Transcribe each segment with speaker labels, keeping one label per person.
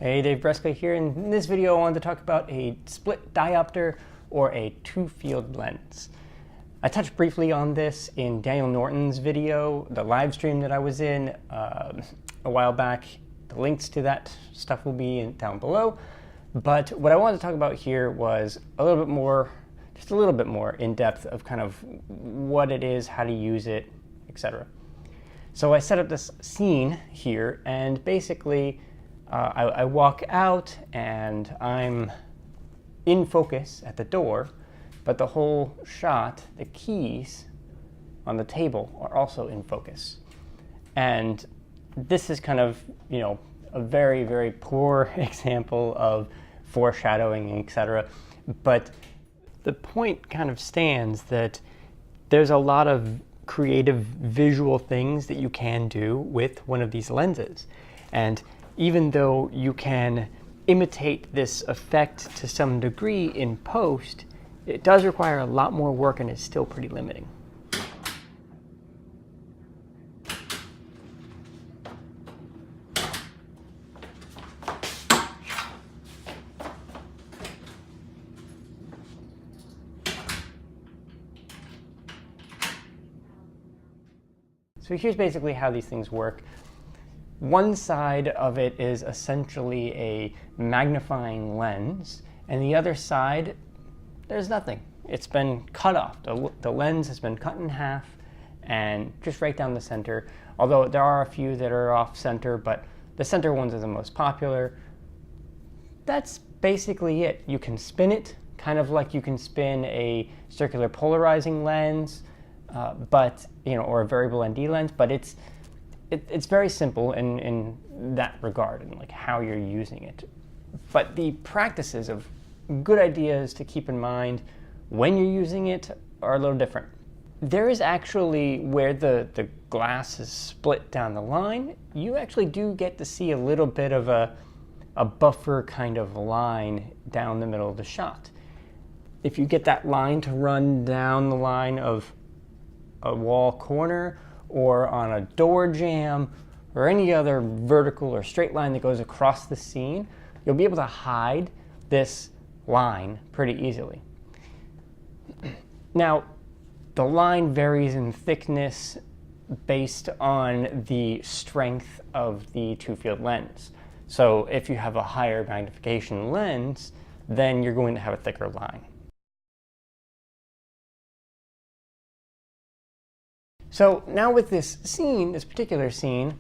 Speaker 1: Hey, Dave Brusca here. In this video, I wanted to talk about a split diopter or a two-field lens. I touched briefly on this in Daniel Norton's video, the live stream that I was in a while back. The links to that stuff will be down below. But what I wanted to talk about here was a little bit more, just a little bit more in depth of kind of what it is, how to use it, etc. So I set up this scene here, and basically I walk out and I'm in focus at the door, but the whole shot, the keys on the table are also in focus. And this is kind of, a very, very poor example of foreshadowing, etc. But the point kind of stands that there's a lot of creative visual things that you can do with one of these lenses. And even though you can imitate this effect to some degree in post, it does require a lot more work and is still pretty limiting. So here's basically how these things work. One side of it is essentially a magnifying lens, and the other side, there's nothing. It's been cut off. The lens has been cut in half and just right down the center, although there are a few that are off center, but the center ones are the most popular. That's basically it. You can spin it, kind of like you can spin a circular polarizing lens, or a variable ND lens, but it's very simple in that regard and like how you're using it. But the practices of good ideas to keep in mind when you're using it are a little different. There is actually, where the glass is split down the line, you actually do get to see a little bit of a buffer kind of line down the middle of the shot. If you get that line to run down the line of a wall corner or on a door jamb or any other vertical or straight line that goes across the scene, you'll be able to hide this line pretty easily. Now, the line varies in thickness based on the strength of the two-field lens. So if you have a higher magnification lens, then you're going to have a thicker line. So now with this scene, this particular scene,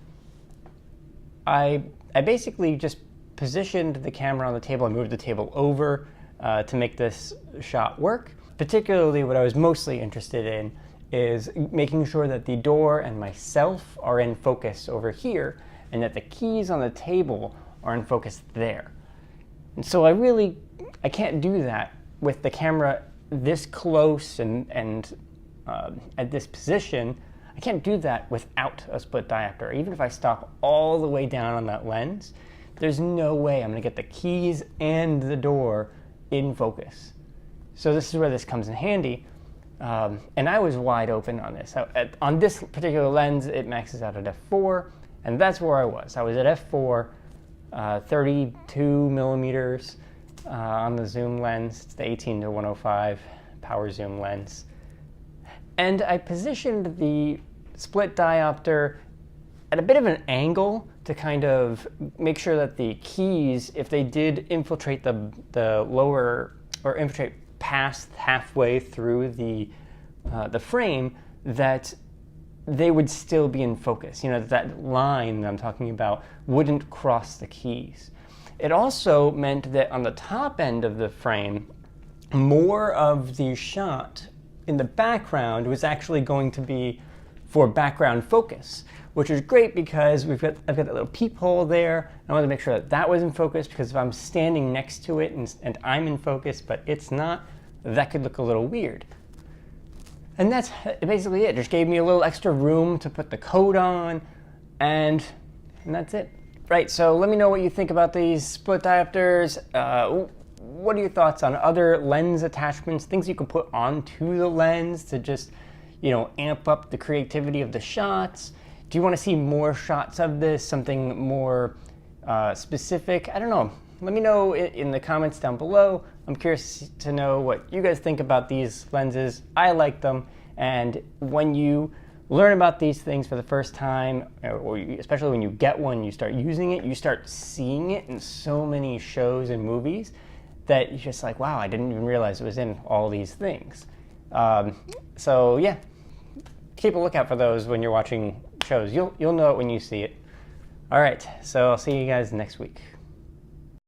Speaker 1: I basically just positioned the camera on the table. I moved the table over to make this shot work. Particularly what I was mostly interested in is making sure that the door and myself are in focus over here and that the keys on the table are in focus there. And so I can't do that with the camera this close and at this position. I can't do that without a split diopter. Even if I stop all the way down on that lens, there's no way I'm going to get the keys and the door in focus. So this is where this comes in handy. And I was wide open on this. On this particular lens, it maxes out at f4, and that's where I was. I was at f4, 32 millimeters on the zoom lens. It's the 18-105 power zoom lens. And I positioned the split diopter at a bit of an angle to kind of make sure that the keys, if they did infiltrate the lower, or infiltrate past halfway through the frame, that they would still be in focus. That line that I'm talking about wouldn't cross the keys. It also meant that on the top end of the frame, more of the shot in the background was actually going to be for background focus, which is great because I've got that little peephole there. I wanted to make sure that was in focus, because if I'm standing next to it and I'm in focus but it's not, that could look a little weird. And that's basically it. Just gave me a little extra room to put the coat on, and that's it. Right, so let me know what you think about these split diopters. What are your thoughts on other lens attachments, things you can put onto the lens to just, amp up the creativity of the shots? Do you want to see more shots of this, something more specific. I don't know. Let me know in the comments down below. I'm curious to know what you guys think about these lenses. I like them, and when you learn about these things for the first time, or especially when you get one, you start using it, you start seeing it in so many shows and movies that you're just like, wow, I didn't even realize it was in all these things. So yeah, keep a lookout for those when you're watching shows. You'll know it when you see it. All right, so I'll see you guys next week.